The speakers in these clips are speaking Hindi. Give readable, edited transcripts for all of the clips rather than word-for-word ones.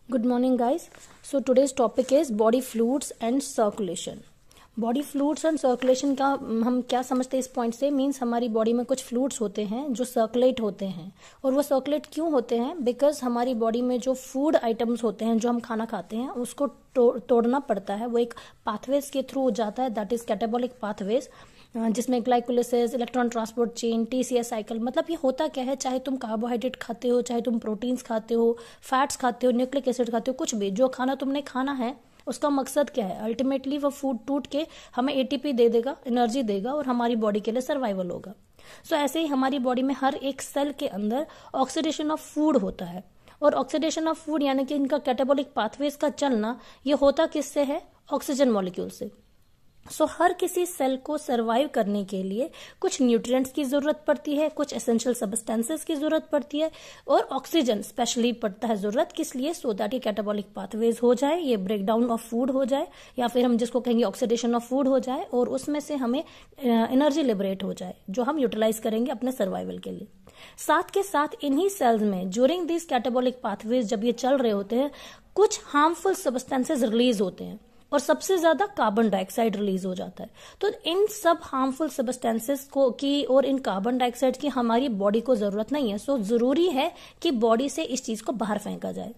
Good morning, guys. So today's topic is body fluids and circulation. Body fluids and circulation का हम क्या समझते हैं इस पॉइंट से, मीन्स हमारी बॉडी में कुछ फ्लूइड्स होते हैं जो सर्कुलेट होते हैं। और वो सर्कुलेट क्यों होते हैं? बिकॉज हमारी बॉडी में जो फूड आइटम्स होते हैं, जो हम खाना खाते हैं, उसको तोड़ना पड़ता है। वो एक पाथवेज के थ्रू जाता है, दैट इज कैटाबॉलिक पाथवेज, जिसमें glycolysis, electron transport chain, TCS cycle. मतलब ये होता क्या है, चाहे तुम कार्बोहाइड्रेट खाते हो, चाहे तुम प्रोटीन्स खाते हो, फैट्स खाते हो, न्यूक्लिक एसिड खाते हो, कुछ भी जो खाना तुमने खाना है उसका मकसद क्या है? अल्टीमेटली वो फूड टूट के हमें एटीपी दे देगा, एनर्जी देगा और हमारी बॉडी के लिए सर्वाइवल होगा। सो ऐसे ही हमारी बॉडी में हर एक सेल के अंदर ऑक्सीडेशन ऑफ फूड होता है। और ऑक्सीडेशन ऑफ फूड यानी कि इनका कैटाबॉलिक पाथवेज का चलना, ये होता किससे है? ऑक्सीजन मॉलिक्यूल से। सो हर किसी सेल को सरवाइव करने के लिए कुछ न्यूट्रिएंट्स की जरूरत पड़ती है, कुछ एसेंशियल सब्सटेंसेस की जरूरत पड़ती है, और ऑक्सीजन स्पेशली पड़ता है जरूरत। किस लिए? सो दैट ये कैटाबॉलिक पाथवेज हो जाए, ये ब्रेक डाउन ऑफ फूड हो जाए, या फिर हम जिसको कहेंगे ऑक्सीडेशन ऑफ फूड हो जाए, और उसमें से हमें एनर्जी लिबरेट हो जाए जो हम यूटिलाइज करेंगे अपने सर्वाइवल के लिए। साथ के साथ इन्हीं सेल्स में ड्यूरिंग दिस कैटाबॉलिक पाथवेज जब ये चल रहे होते हैं, कुछ हार्मफुल सब्सटेंसेस रिलीज होते हैं और सबसे ज्यादा कार्बन डाइऑक्साइड रिलीज हो जाता है। तो इन सब हार्मफुल सब्सटेंसेस को की और इन कार्बन डाइऑक्साइड की हमारी बॉडी को जरूरत नहीं है। सो जरूरी है कि बॉडी से इस चीज को बाहर फेंका जाए।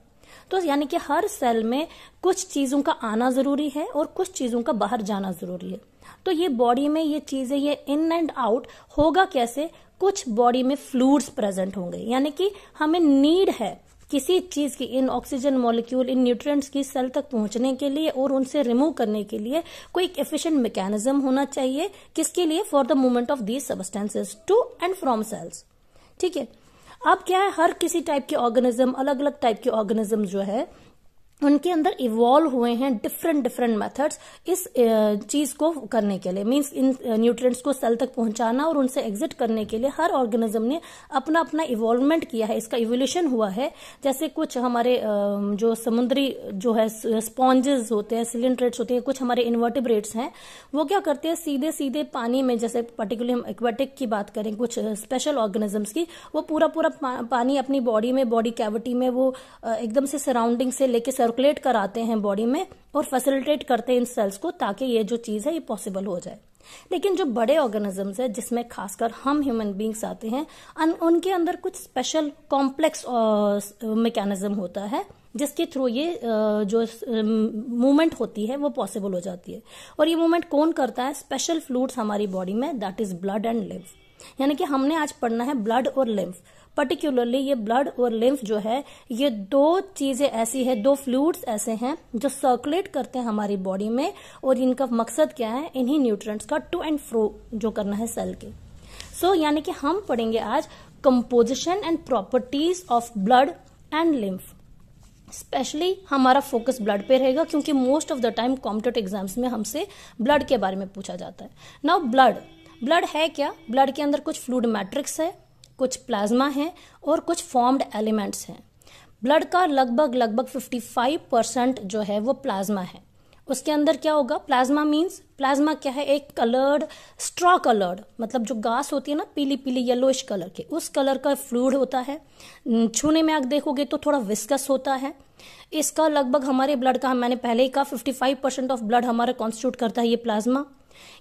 तो यानी कि हर सेल में कुछ चीजों का आना जरूरी है और कुछ चीजों का बाहर जाना जरूरी है। तो ये बॉडी में ये चीजें, ये इन एंड आउट होगा कैसे? कुछ बॉडी में फ्लूइड्स प्रेजेंट होंगे, यानी कि हमें नीड है किसी चीज की, इन ऑक्सीजन मॉलिक्यूल, इन न्यूट्रिएंट्स की सेल तक पहुंचने के लिए और उनसे रिमूव करने के लिए कोई एक एफिशिएंट मैकेनिज्म होना चाहिए। किसके लिए? For the movement of these substances to and from cells. ठीक है। अब क्या है, हर किसी टाइप के ऑर्गेनिज्म, अलग अलग टाइप के ऑर्गेनिज्म जो है उनके अंदर इवॉल्व हुए हैं डिफरेंट मेथड्स इस चीज को करने के लिए, मींस इन न्यूट्रिएंट्स को सेल तक पहुंचाना और उनसे एग्जिट करने के लिए हर ऑर्गेनिज्म ने अपना अपना इवॉल्वमेंट किया है, इसका इवोल्यूशन हुआ है। जैसे कुछ हमारे जो समुद्री जो है स्पॉन्जेस होते हैं, सिलिंड्रेट्स होते हैं, कुछ हमारे इन्वर्टिब्रेट्स हैं, वो क्या करते हैं, सीधे सीधे पानी में, जैसे पर्टिकुलरली हम एक्वेटिक की बात करें, कुछ स्पेशल ऑर्गेनिजम्स की, वो पूरा पानी अपनी बॉडी में, बॉडी कैविटी में वो एकदम से सराउंडिंग से लेके सर्कुलेट कराते हैं बॉडी में और फैसिलिटेट करते हैं इन सेल्स को, ताकि ये जो चीज है ये पॉसिबल हो जाए। लेकिन जो बड़े ऑर्गेनिजम्स है, जिसमें खासकर हम ह्यूमन बींग्स आते हैं, उनके अंदर कुछ स्पेशल कॉम्प्लेक्स मैकेनिज्म होता है जिसके थ्रू ये जो मूवमेंट होती है वो पॉसिबल हो जाती है। और ये मूवमेंट कौन करता है? स्पेशल फ्लूइड्स हमारी बॉडी में, that is blood and lymph. यानी कि हमने आज पढ़ना है ब्लड और लिम्फ। पर्टिकुलरली ये ब्लड और लिम्फ जो है, ये दो चीजें ऐसी है, दो फ्लूइड्स ऐसे हैं जो सर्कुलेट करते हैं हमारी बॉडी में, और इनका मकसद क्या है? इन्हीं न्यूट्रिएंट्स का टू एंड फ्रो जो करना है सेल के। सो यानी कि हम पढ़ेंगे आज composition and properties of blood and lymph. Specially हमारा फोकस ब्लड पे रहेगा, क्योंकि most of the time competitive exams में हमसे ब्लड के बारे में पूछा जाता है। नाउ ब्लड है क्या? ब्लड के अंदर कुछ फ्लूइड मैट्रिक्स है, कुछ प्लाज्मा है और कुछ फॉर्म्ड एलिमेंट्स हैं। ब्लड का लगभग 55% जो है वो प्लाज्मा है। उसके अंदर क्या होगा? प्लाज्मा प्लाज्मा क्या है? एक कलर्ड, स्ट्रॉ कलर्ड, मतलब जो घास होती है ना, पीली पीली येलोइश कलर के, उस कलर का फ्लूइड होता है। छूने में आप देखोगे तो थोड़ा विस्कस होता है। इसका लगभग हमारे ब्लड का, मैंने पहले ही कहा, 55% ऑफ ब्लड हमारा कॉन्स्टिट्यूट करता है ये प्लाज्मा।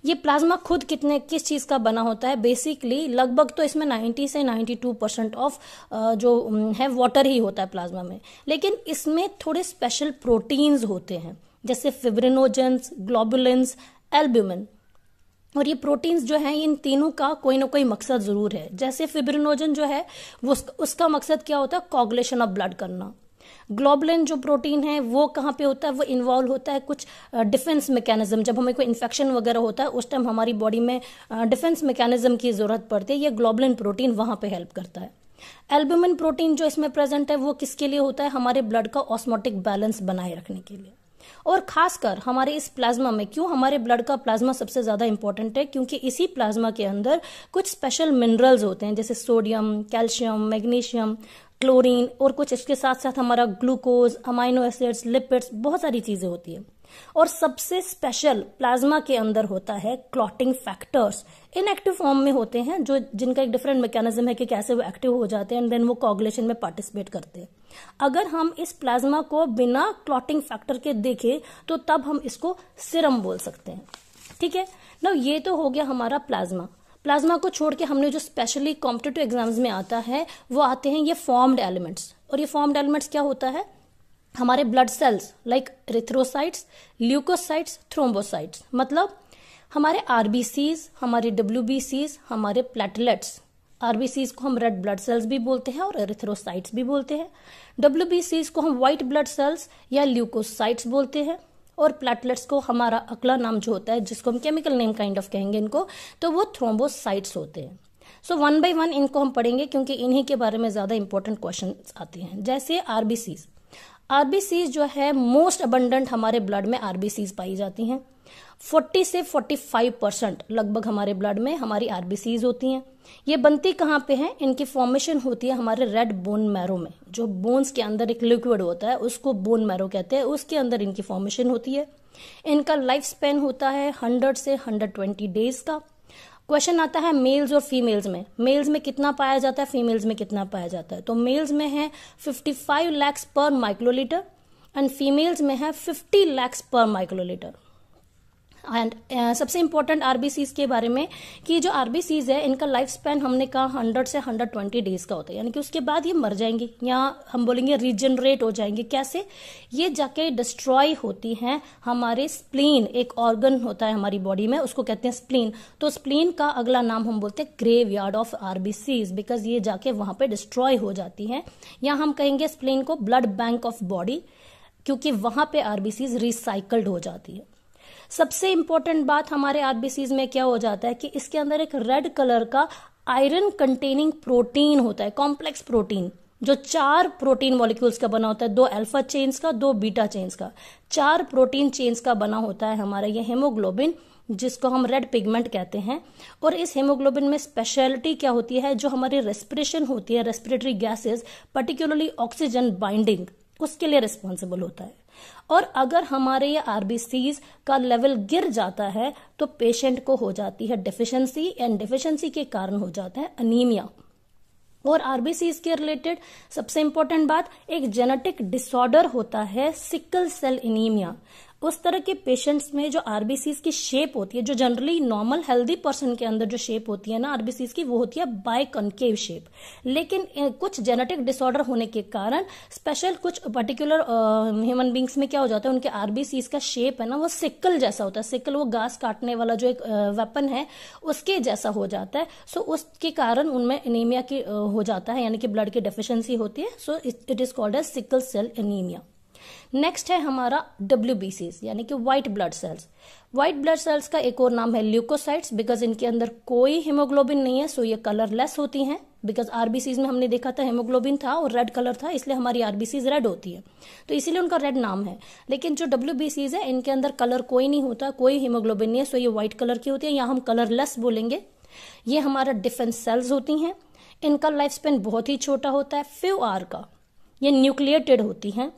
ये प्लाज्मा खुद किस चीज का बना होता है? बेसिकली लगभग तो इसमें 90 से 92% ऑफ जो है वाटर ही होता है प्लाज्मा में। लेकिन इसमें थोड़े स्पेशल प्रोटीन्स होते हैं, जैसे फिब्रिनोजेंस, ग्लोबुलिन्स, एल्ब्यूमिन। और ये प्रोटीन्स जो हैं, इन तीनों का कोई ना कोई मकसद जरूर है। जैसे फिब्रिनोजन जो है वो उसका मकसद क्या होता है? कोगुलेशन ऑफ ब्लड करना। ग्लोबुलिन जो प्रोटीन है वो कहाँ पे होता है? वो इन्वॉल्व होता है कुछ डिफेंस मैकेनिज्म। जब हमें कोई इन्फेक्शन वगैरह होता है उस टाइम हमारी बॉडी में डिफेंस मैकेनिज्म की जरूरत पड़ती है, ये ग्लोबुलिन प्रोटीन वहां पे हेल्प करता है। एल्ब्यूमिन प्रोटीन जो इसमें प्रेजेंट है वो किसके लिए होता है? हमारे ब्लड का ऑस्मोटिक बैलेंस बनाए रखने के लिए। और खासकर हमारे इस प्लाज्मा में, क्यों हमारे ब्लड का प्लाज्मा सबसे ज्यादा इंपॉर्टेंट है? क्योंकि इसी प्लाज्मा के अंदर कुछ स्पेशल मिनरल्स होते हैं, जैसे सोडियम, कैल्शियम, मैग्नीशियम, क्लोरीन, और कुछ इसके साथ साथ हमारा ग्लूकोज, अमाइनो एसिड्स, लिपिड्स, बहुत सारी चीजें होती है। और सबसे स्पेशल प्लाज्मा के अंदर होता है क्लॉटिंग फैक्टर्स। इनएक्टिव फॉर्म में होते हैं, जो जिनका एक डिफरेंट मैकेनिज्म है कि कैसे वो एक्टिव हो जाते हैं एंड देन वो कोगुलेशन में पार्टिसिपेट करते हैं। अगर हम इस प्लाज्मा को बिना क्लॉटिंग फैक्टर के देखें तो तब हम इसको सीरम बोल सकते हैं। ठीक है ना, ये तो हो गया हमारा प्लाज्मा। प्लाज्मा को छोड़ के हमने जो स्पेशली कॉम्पिटिटिव एग्जाम्स में आता है वो आते हैं ये फॉर्म्ड एलिमेंट्स। और ये फॉर्म्ड एलिमेंट्स क्या होता है, हमारे blood cells like erythrocytes, leukocytes, thrombocytes, मतलब हमारे आरबीसीज, हमारे डब्ल्यूबीसीज, हमारे प्लेटलेट्स। आरबीसीज को हम रेड ब्लड सेल्स भी बोलते हैं और एरिथ्रोसाइट्स भी बोलते हैं। डब्ल्यूबीसीज को हम व्हाइट ब्लड सेल्स या ल्यूकोसाइट्स बोलते हैं। और प्लेटलेट्स को हमारा अगला नाम जो होता है, जिसको हम केमिकल नेम काइंड ऑफ कहेंगे इनको, तो वो थ्रोम्बोसाइट्स होते हैं। सो वन बाय वन इनको हम पढ़ेंगे क्योंकि इन्हीं के बारे में ज्यादा इंपॉर्टेंट क्वेश्चन आते हैं। जैसे आरबीसीज, आरबीसीज जो है मोस्ट अबंडेंट हमारे ब्लड में आरबीसीज पाई जाती हैं। 40 से 45% लगभग हमारे ब्लड में हमारी आरबीसीज होती हैं। ये बनती कहाँ पे हैं, इनकी फॉर्मेशन होती है हमारे रेड बोन मैरो में। जो बोन्स के अंदर एक लिक्विड होता है उसको बोन मैरो कहते हैं, उसके अंदर इनकी फॉर्मेशन होती है। इनका लाइफ स्पेन होता है 100 से 120 डेज का। क्वेश्चन आता है मेल्स और फीमेल्स में, मेल्स में कितना पाया जाता है, फीमेल्स में कितना पाया जाता है। तो मेल्स में है 55 lakhs पर माइक्रोलीटर एंड फीमेल्स में है 50 lakhs पर माइक्रोलीटर। एंड सबसे इंपॉर्टेंट आरबीसीज के बारे में कि जो आरबीसीज है इनका लाइफ स्पैन हमने कहा 100 से 120 डेज का होता है, यानी कि उसके बाद ये मर जाएंगी या हम बोलेंगे रीजनरेट हो जाएंगे। कैसे, ये जाके डिस्ट्रॉय होती हैं हमारे स्प्लीन, एक ऑर्गन होता है हमारी बॉडी में, उसको कहते हैं स्प्लीन। तो स्प्लीन का अगला नाम हम बोलते हैं graveyard of RBCs, because ये जाके वहां पे डिस्ट्रॉय हो जाती हैं। या हम कहेंगे स्प्लीन को ब्लड बैंक ऑफ बॉडी, क्योंकि वहां पे आरबीसीज रिसाइकल्ड हो जाती है। सबसे इंपॉर्टेंट बात हमारे आरबीसीज में क्या हो जाता है कि इसके अंदर एक रेड कलर का आयरन कंटेनिंग प्रोटीन होता है, कॉम्प्लेक्स प्रोटीन, जो 4 प्रोटीन मॉलिक्यूल्स का बना होता है, 2 अल्फा चेन्स का, 2 बीटा चेन्स का, 4 प्रोटीन चेन्स का बना होता है हमारा ये हेमोग्लोबिन, जिसको हम रेड पिगमेंट कहते हैं। और इस हेमोग्लोबिन में स्पेशलिटी क्या होती है, जो हमारी रेस्पिरेशन होती है, respiratory gases, particularly oxygen binding, उसके लिए रिस्पॉन्सिबल होता है। और अगर हमारे ये आरबीसीज का लेवल गिर जाता है तो पेशेंट को हो जाती है डेफिशिएंसी, एंड डेफिशिएंसी के कारण हो जाता है अनीमिया। और आरबीसीज के रिलेटेड सबसे इंपॉर्टेंट बात, एक जेनेटिक डिसऑर्डर होता है सिकल सेल एनीमिया। उस तरह के पेशेंट्स में जो आरबीसीज की शेप होती है, जो जनरली नॉर्मल हेल्दी पर्सन के अंदर जो शेप होती है ना आरबीसीज की, वो होती है बाइकॉन्केव शेप। लेकिन कुछ जेनेटिक डिसऑर्डर होने के कारण स्पेशल कुछ पर्टिकुलर ह्यूमन बींग्स में क्या हो जाता है, उनके आरबीसीज का शेप है ना वो सिकल जैसा होता है। सिकल वो घास काटने वाला जो एक वेपन है उसके जैसा हो जाता है। सो उसके कारण उनमें एनीमिया की हो जाता है, यानी कि ब्लड की डेफिशिएंसी होती है। So it is called as sickle cell anaemia. Next है हमारा डब्ल्यूबीसीज, यानी कि white blood cells. White blood cells का एक और नाम है ल्यूकोसाइट्स, बिकॉज इनके अंदर कोई हीमोग्लोबिन नहीं है, सो ये कलरलेस होती हैं। बिकॉज आरबीसीज में हमने देखा था हीमोग्लोबिन था और रेड कलर था, इसलिए हमारी आरबीसीज रेड होती है, तो इसीलिए उनका रेड नाम है। लेकिन जो डब्ल्यूबीसीज है इनके अंदर कलर कोई नहीं होता, कोई हीमोग्लोबिन नहीं है, सो ये व्हाइट कलर की होती है, या हम कलरलेस बोलेंगे। ये हमारा डिफेंस सेल्स होती हैं। इनका लाइफ स्पेन बहुत ही छोटा होता है, फ्यू आवर का। ये न्यूक्लिएटेड होती हैं,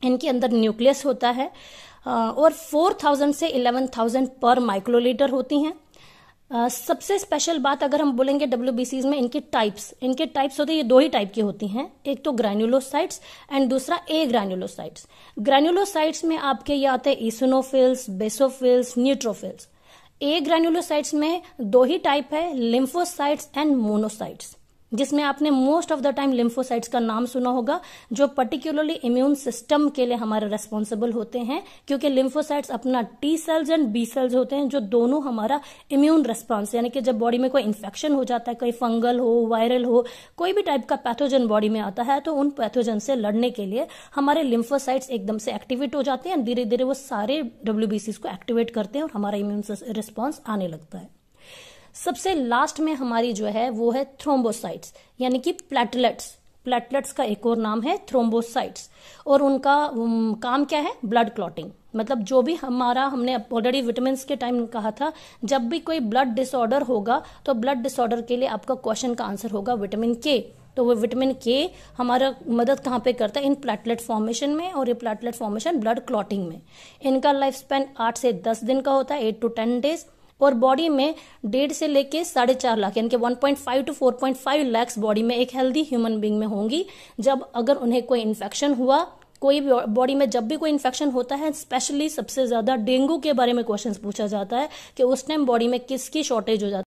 इनके अंदर न्यूक्लियस होता है और 4000 से 11000 पर माइक्रोलीटर होती हैं। सबसे स्पेशल बात अगर हम बोलेंगे डब्ल्यूबीसीज में, इनके टाइप्स होते हैं, ये 2 ही टाइप की होती हैं, एक तो ग्रैन्युलोसाइट्स एंड दूसरा ए ग्रैन्युलोसाइट्स। ग्रैन्युलोसाइट्स में आपके ये आते हैं इसिनोफिल्स, बेसोफिल्स, न्यूट्रोफिल्स। ए ग्रैन्युलोसाइट्स में 2 ही टाइप है, लिम्फोसाइट्स एंड मोनोसाइट्स, जिसमें आपने most of the time lymphocytes का नाम सुना होगा, जो पर्टिकुलरली इम्यून सिस्टम के लिए हमारे रेस्पॉन्सिबल होते हैं, क्योंकि लिम्फोसाइट्स अपना T cells and B cells होते हैं, जो दोनों हमारा इम्यून रेस्पॉन्स, यानी कि जब बॉडी में कोई इन्फेक्शन हो जाता है, कोई फंगल हो, वायरल हो, कोई भी टाइप का पैथोजन बॉडी में आता है, तो उन पैथोजन से लड़ने के लिए हमारे लिम्फोसाइट्स एकदम से एक्टिवेट हो जाते हैं, धीरे धीरे वो सारे डब्ल्यूबीसीज को एक्टिवेट करते हैं और हमारा इम्यून रिस्पॉन्स आने लगता है। सबसे लास्ट में हमारी जो है वो है थ्रोम्बोसाइट्स, यानी कि प्लेटलेट्स का एक और नाम है थ्रोम्बोसाइट्स। और उनका काम क्या है, ब्लड क्लॉटिंग। मतलब जो भी हमने ऑलरेडी विटामिन के टाइम कहा था, जब भी कोई ब्लड डिसऑर्डर होगा तो ब्लड डिसऑर्डर के लिए आपका क्वेश्चन का आंसर होगा विटामिन के। तो वो विटामिन के हमारा मदद कहाँ पे करता है, इन प्लेटलेट फॉर्मेशन में, और ये प्लेटलेट फॉर्मेशन ब्लड क्लॉटिंग में। इनका लाइफ स्पेन 8 से 10 दिन का होता है, 8 to 10 days। और बॉडी में 1.5 से लेके 4.5 लाख यानी कि 1.5 to 4.5 लाख बॉडी में एक हेल्दी ह्यूमन बींग में होंगी। जब अगर उन्हें कोई इन्फेक्शन हुआ, कोई भी बॉडी में जब भी कोई इन्फेक्शन होता है, स्पेशली सबसे ज्यादा डेंगू के बारे में क्वेश्चंस पूछा जाता है कि उस टाइम बॉडी में किसकी शॉर्टेज हो जाती है।